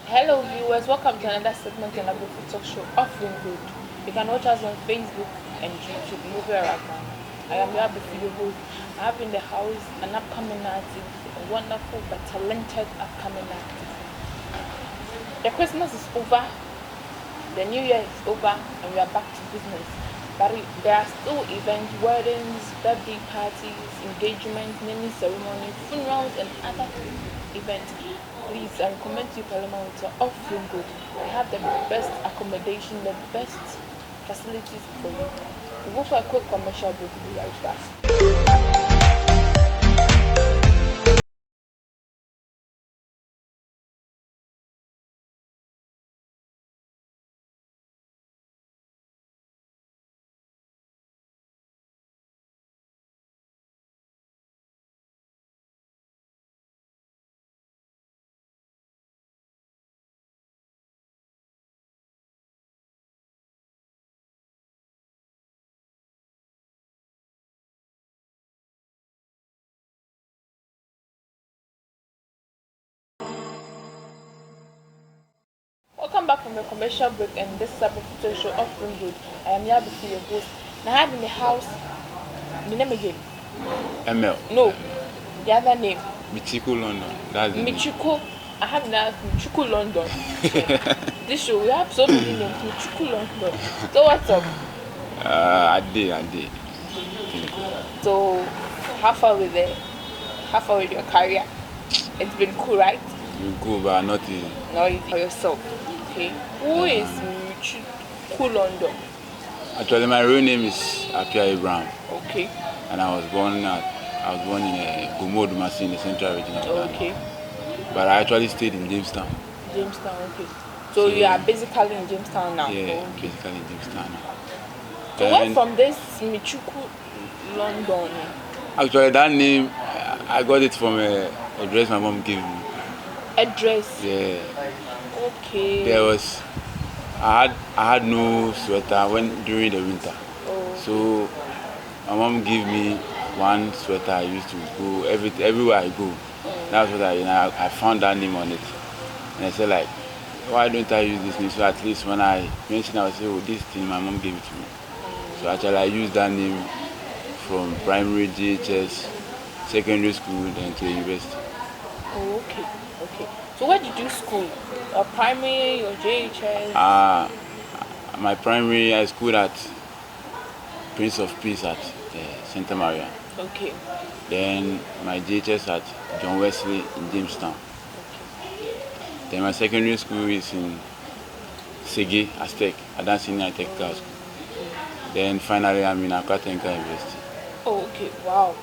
Hello viewers, welcome to another segment in Abrefi TalkShow offering good. You can watch us on Facebook and YouTube, Movieeraghana. I am your Abrefi your host. I have in the house an upcoming artist, a wonderful but talented upcoming artist. The Christmas is over, the New Year is over, and we are back to business. But there are still events, weddings, birthday parties, engagements, naming ceremonies, funerals, and other events. Please, I recommend you Paloma with your offering good. I have the best accommodation, the best facilities for you. We'll go for a quick commercial break. We'll be right back. Welcome back from the commercial break, and this is a photo show offering good. I am here before your host. Now I have in the house the name again. ML. No, the other name. Michicko London. That's the Michicko. I have in the house Michicko London. This show we have so many names. Michicko London. So what's up? I did. So how far with it? How far with your career? It's been cool, right? You go, but not easy. No, you for yourself. Okay. Who is Michicko London? Actually, my real name is Abrefi, Okay. and I was born in Gomo Dumasi in the Central Region of Ghana. Okay. But I actually stayed in Jamestown. Jamestown, okay. So you are basically in Jamestown now? Yeah, okay. basically in Jamestown now. So where from this Michicko London? Actually, that name, I got it from a dress my mom gave me. A dress? Yeah. Okay. There was, I had no sweater during the winter. Oh. So my mom gave me one sweater. I used to go everywhere I go. That's what I found that name on it, and I said like, why don't I use this name? So at least when I mention, I would say, oh, this thing my mom gave it to me. So actually I used that name from primary, GHS, secondary school, then to the university. Oh, okay. So where did you school? Your primary, your JHS? My primary I schooled at Prince of Peace at Santa Maria. Okay. Then my JHS at John Wesley in Jamestown. Okay. Then my secondary school is in Sege, Aztec, Advanced Senior Technical School. Then finally I'm in Accra Technical University. Oh, okay. Wow.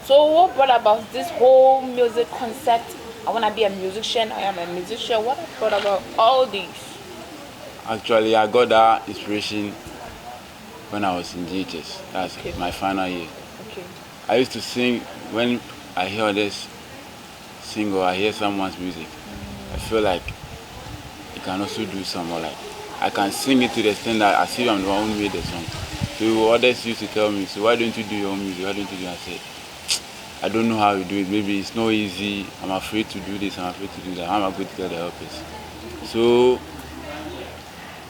So what brought about this whole music concept? I want to be a musician. I am a musician. What brought about all these? Actually, I got that inspiration when I was in GHS. That's Okay. my final year. Okay. I used to sing when I hear this sing or I hear someone's music. I feel like I can also do some more. Like I can sing it to the extent that I see I'm the one who made the song. So others used to tell me, so why don't you do your own music? Why don't you do it? I said, I don't know how to do it. Maybe it's not easy. I'm afraid to do this. I'm afraid to do that. How am I going to get the helpers? So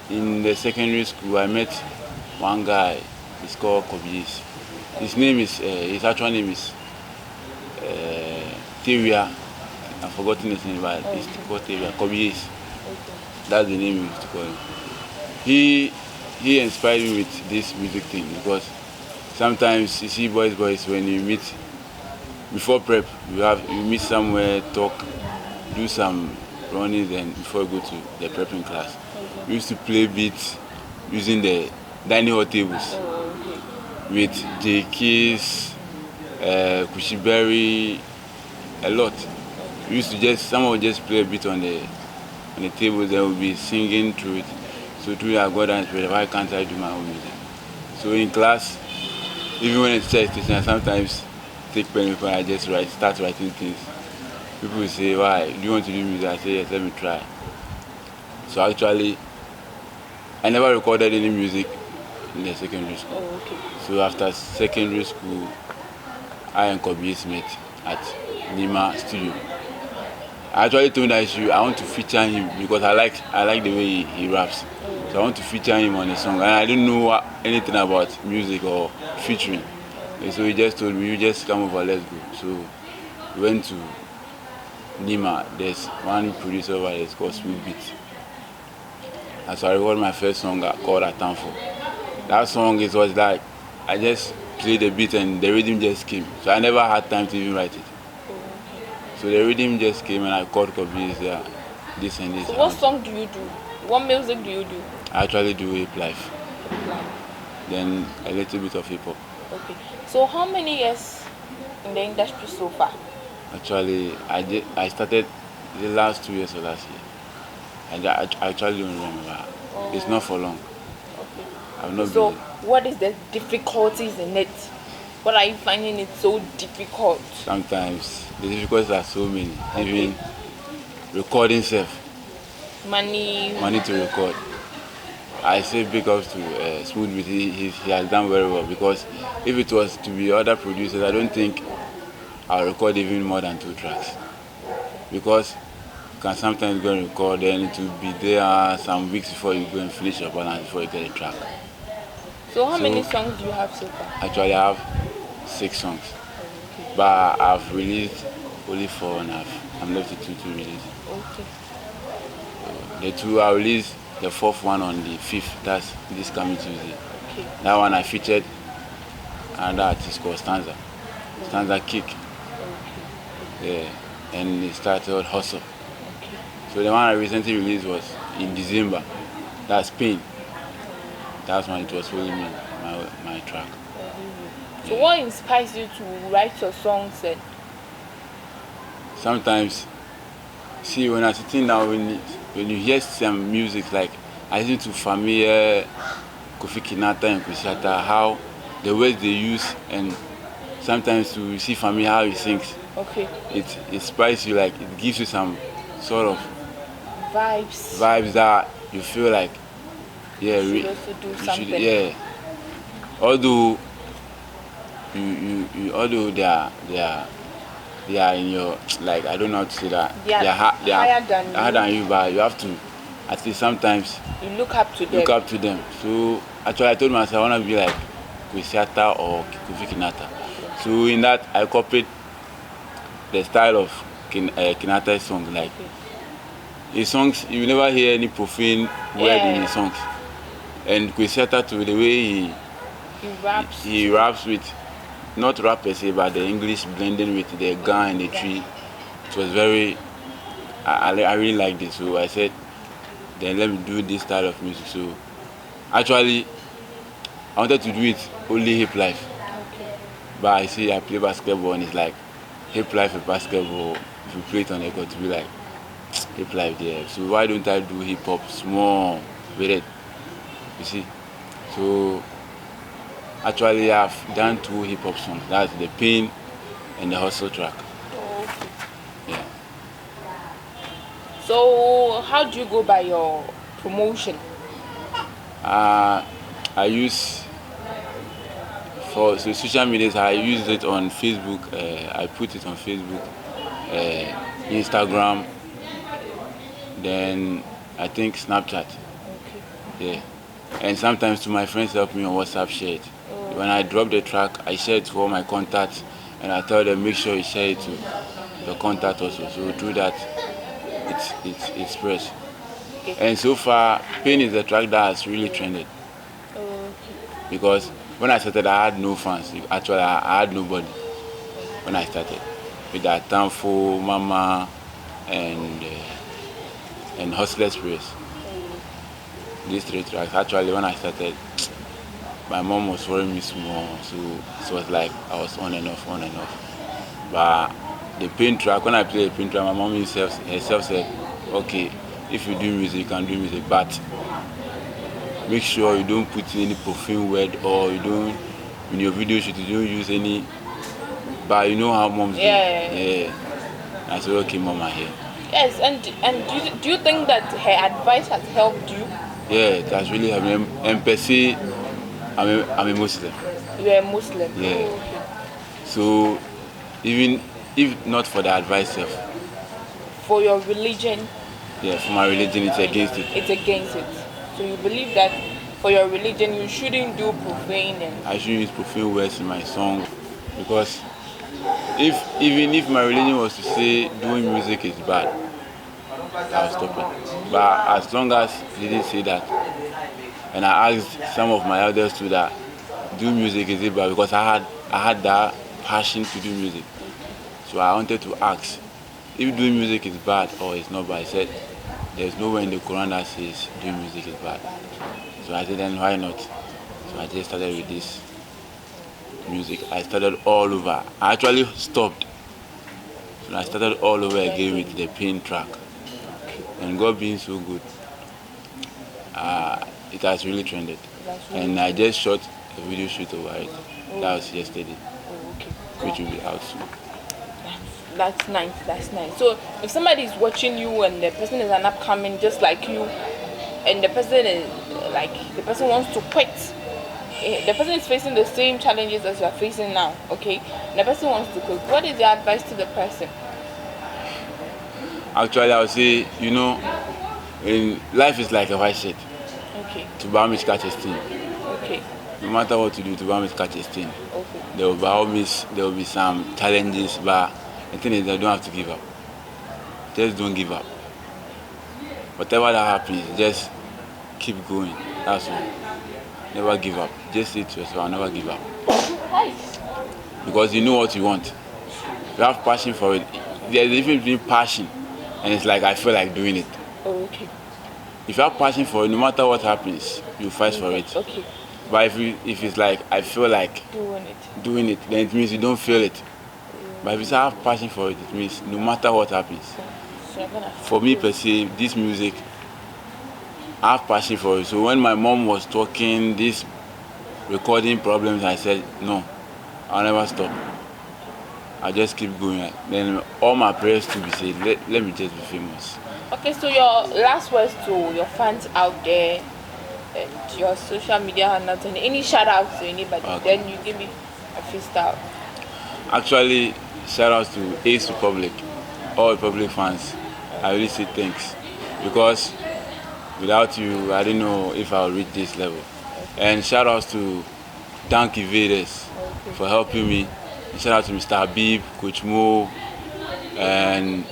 in the secondary school, I met one guy. He's called Kobies. His name is his actual name is Teria. I've forgotten his name, but it's called Teria. Kobies. That's the name we used to call him. He inspired me with this music thing because sometimes you see boys when you meet before prep, you meet somewhere, talk, do some running, then before you go to the prepping class. We used to play beats using the dining hall tables with JKs, Kushiberry, a lot. We used to someone would just play a beat on the tables, then we'll be singing through it. So through I got that inspiration, why can't I do my own music? So in class, even when it's text station, I sometimes take pen and paper, I just start writing things. People will say, why, do you want to do music? I say, yes, let me try. So actually, I never recorded any music in the secondary school. Oh, okay. So after secondary school, I and Kobies met at Nima Studio. I actually told him that I want to feature him because I like the way he raps. So I want to feature him on a song, and I didn't know anything about music or featuring. And so he just told me, "You just come over, let's go." So we went to Nima. There's one producer over there, it's called Smooth Beat. And so I recorded my first song called Atamfo. That song was like, I just played the beat and the rhythm just came. So I never had time to even write it. So the rhythm just came and I called copies, this and this. So what song do you do? What music do you do? I actually do hip life. Then a little bit of hip hop. Okay. So how many years in the industry so far? Actually, I started the last 2 years of last year. I actually don't remember. It's not for long. Okay. I've not So been. what is the difficulties in it? What are you finding it so difficult? Sometimes the difficulties are so many. Even recording self. Money. Money to record. I say big ups to Smooth Beat. He has done very well, because if it was to be other producers, I don't think I'll record even more than 2 tracks. Because you can sometimes go and record, then it will be there some weeks before you go and finish your balance before you get a track. So how many songs do you have so far? Actually, I have 6 songs, but I've released only 4 and a half. I'm left with 2 to release. Okay. The 2 I released, the 4th one on the 5th. That's this coming Tuesday. Okay. That one I featured another artist called Stanza. Stanza Kick. Okay. Yeah, and it started Hustle. Okay. So the one I recently released was in December. That's Pain. That's when it was following me, my track. So what inspires you to write your songs? And Sometimes, see, when I'm sitting down, when you hear some music, like I listen to Familiar, Kofi Kinata and Kushata, how the words they use, and sometimes to see Familiar how he sings. okay. It inspires you, like it gives you some sort of Vibes. that you feel like, yeah, You should also do something. yeah. Although although they are in your, like, I don't know how to say that. They are higher than you, but you have to at least sometimes You look up to them. look up to them. So actually I told myself I want to be like Kwesiata or Kofi Kinata. So in that I copied the style of Kinata's song. Like his songs, you never hear any profane word in his songs. And Kwesiata too, the way he raps with, not rap per se, but the English blending with the gun and the tree. It was very, I really liked it. So I said, then let me do this style of music. So actually, I wanted to do it only hip life. Okay. But I see I play basketball and it's like hip life and basketball. If you play it on the court, to be like hip life there. So why don't I do hip hop small with it? You see? So actually I've done 2 hip hop songs. That's the Pain and the Hustle track. Okay. Yeah. So how do you go by your promotion? I use for social media. I use it on Facebook. I put it on Facebook, Instagram, then I think Snapchat. Okay. Yeah, and sometimes to my friends help me on WhatsApp, share it. When I drop the track, I share it to all my contacts, and I tell them make sure you share it to the contact also. So through that, it's spreads. Okay. And so far, Pain is the track that has really trended. Okay. Because when I started, I had no fans. Actually, I had nobody when I started. With that Tanfo, Mama, and Hustler's Praise. These 3 tracks. Actually, when I started, my mom was worrying me small, so it was like I was on and off. But the Pain track, when I played the Pain track, my mom herself said, okay, if you do music, you can do music, but make sure you don't put in any profane word, or you don't, in your video shoot, you don't use any, but you know how moms do. Yeah. I said, okay, mom, I'm here. Yes, and do you think that her advice has helped you? Yeah, it has really helped me. And per se, I'm a Muslim. You are a Muslim. Yeah. Oh, okay. So even if not for the advice, for your religion. Yeah, for my religion, it's against it. It's against it. So you believe that for your religion, you shouldn't do profane and. I shouldn't use profane words in my song, because even if my religion was to say doing music is bad, I'll stop it. But as long as they didn't say that, and I asked some of my elders too that do music is it bad, because I had that passion to do music. So I wanted to ask if doing music is bad or it's not bad. I said there's nowhere in the Quran that says doing music is bad. So I said then why not? So I just started with this music. I started all over. I actually stopped. So I started all over again with the pain track. And God being so good, it has really trended. And I just shot a video shoot over it. That was yesterday, which will be out soon. That's nice. That's nice. So if somebody is watching you and the person is an upcoming just like you, and the person is the person wants to quit, the person is facing the same challenges as you are facing now, okay? And the person wants to quit. What is your advice to the person? Actually, I would say, in life is like a white shirt. Okay. To bomb is catch a stain. Okay. No matter what you do, to bomb is catch a stain. Okay. There will be some challenges, but the thing is, I don't have to give up. Just don't give up. Whatever that happens, just keep going. That's all. Never give up. Just say to yourself, I'll never give up. Nice. Because you know what you want. You have passion for it. There's a difference between passion and it's like I feel like doing it. Oh, okay. If you have passion for it, no matter what happens, you fight for it. Okay. But if it's like I feel like doing it, then it means you don't feel it. But if you say I have passion for it, it means no matter what happens. For me per se, this music, I have passion for it. So when my mom was talking these recording problems, I said no, I'll never stop. I'll just keep going. Then all my prayers to be said, let me just be famous. Okay, so your last words to your fans out there and your social media handles, and any shout outs to anybody, okay. Then you give me a freestyle. Actually, shout outs to Ace Republic, all Republic fans. I really say thanks, because without you, I didn't know if I'll reach this level. And shout outs to Donkey Vedas for helping me. And shout out to Mr. Habib, Coach Mo, and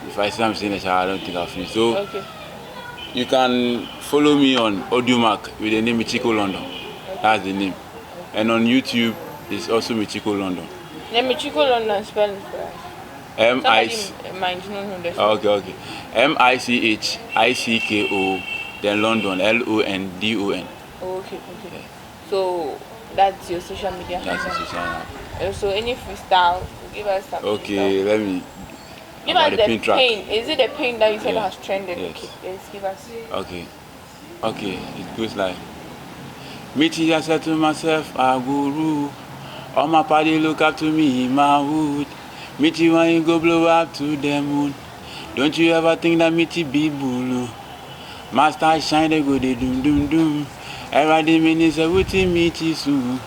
if I say I'm saying a shout, I don't think I'll finish. So you can follow me on Audiomack with the name Michicko London. That's the name. And on YouTube, it's also Michicko London. Then Michicko London spell it for us. Okay. Michicko, then London, London. Okay. Yeah. So that's your social media. That's your social media. So any freestyle, give us some. Okay, freestyle. let me. Give us the pain. Is it the pain that you said has trended? Yes. Okay, yes, give us. Okay, it goes like. Michi, I said to myself, I guru. All my party look up to me in my hood. Michi, when you go blow up to the moon, don't you ever think that Michi be bulu? Master shine, they go they doom. Every minute say wuti Michi su.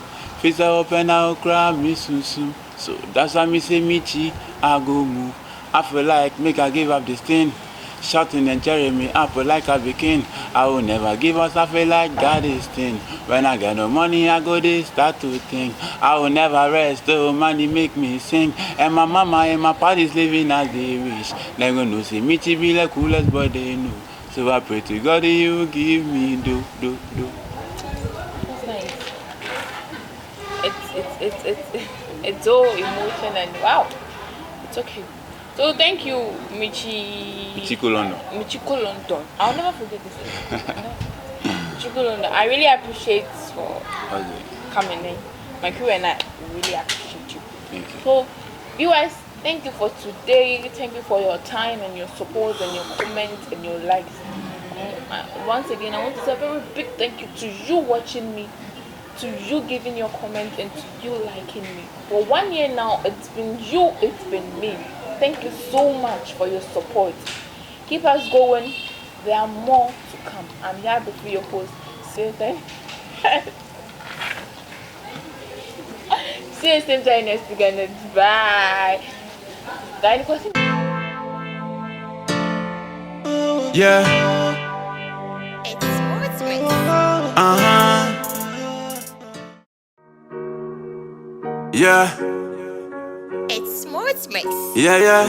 Face open, I'll cry me soon. So that's why me say Michi, I go move. I feel like make I give up this thing. Shouting and tearing me up like a king. I will never give us. I feel like God is thing. When I get no money, I go this start to think. I will never rest. Oh, money make me sing. And my mama and my party's living as they wish. They gonna see me to be like coolest, but they know. So I pray to God, you give me do. That's nice. It's all emotion and wow. It's okay. So thank you, Michicko London. Michicko London. I'll never forget this. Michicko London. I really appreciate for coming in. My crew and I really appreciate you. Thank you. So, viewers, thank you for today. Thank you for your time and your support and your comments and your likes. Once again, I want to say a very big thank you to you watching me, to you giving your comments, and to you liking me. For 1 year now, it's been you, it's been me. Thank you so much for your support. Keep us going. There are more to come. I'm here before your host. Say thank. See you same time next weekend. Bye. Yeah. It's sports mix. Yeah. It's sports mix. Yeah, yeah.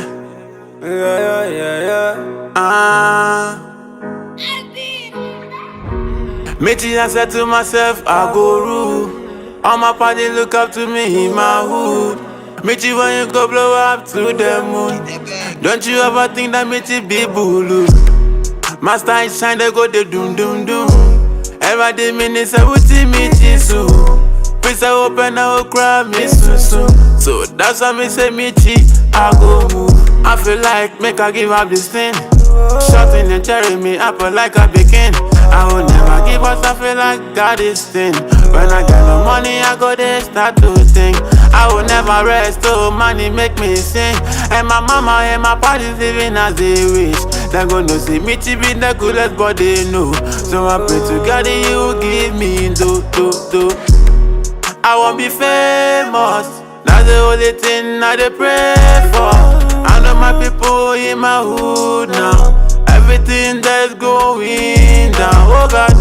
Meeting, I said to myself, I go rule. All my party look up to me in my hood. Meeting when you go blow up to the moon. Don't you ever think that meeting be bulu? Master is shine, they go the doom doom doom. Every day minutes I will see me so. Please I open, I will cry me soon. So that's why me say me I go move. I feel like make I give up this thing. Shorting and tearing me up like a bacon. I will never give up, I feel like God is thin. When I get no money, I go there start to think. I will never rest, so money make me sing. And my mama and my parties living as they wish. They gonna see me to be the coolest, but they know. So I pray to God that you give me do. I won't be famous, that's the only thing I dey pray for. I know my people in my hood now. Everything that's going down, oh God.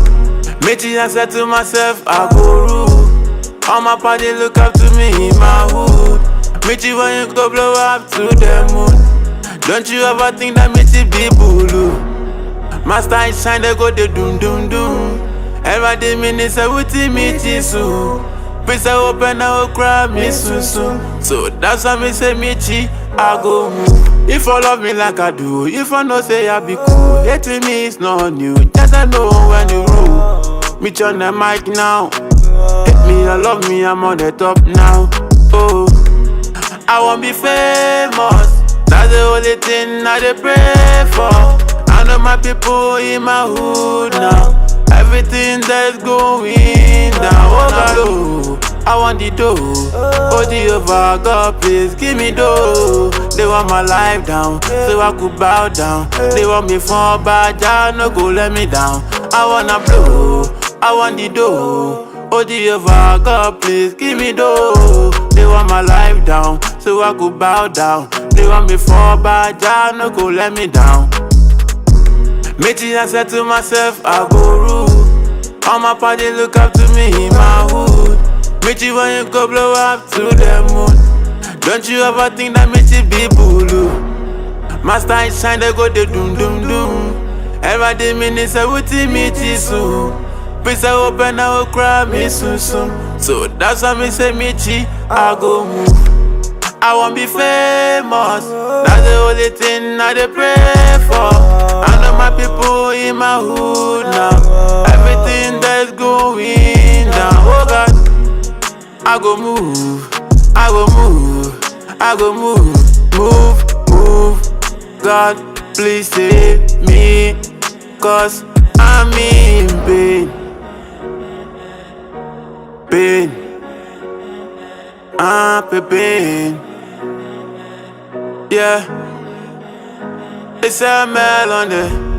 Meeting, I said to myself, I go rule. All my party look up to me in my hood. Meeting when you go blow up to the moon. Don't you ever think that meeting be bulu? Master is shine, they go the doom doom doom. Every day minutes I will see me so. Please I open, I will cry me soon. So that's why me say me I go move. If you love me like I do, if I know say I be cool, hating me is not new. Just I know when you rule. Me on the mic now. Hate me, I love me, I'm on the top now. Oh, I won't be famous. That's the only thing I dey pray for. I know my people in my hood now. Everything that's going down, oh God, I want the dough. Oh, Jehovah, God, please give me dough. They want my life down, so I could bow down. They want me fall back down, no go let me down. I wanna blow, I want the dough. Oh, Jehovah, God, please give me dough. They want my life down, so I could bow down. They want me fall back down, no go let me down. Meeting, I said to myself, I go rule. All my party look up to me in my hood. Meeting when you go blow up to the moon. Don't you ever think that meeting be bulu? Master is shine, they go the doom doom doom. Every day minutes I will see me so. Please I open, I will cry me soon. So that's why me say me I go move. I won't be famous, that's the only thing I dey pray for. I know my people in my hood now. Everything that's going down, oh God. I go move, I go move, I go move. God, please save me, cause I'm in pain. I'm in pain. Yeah, it's a melody.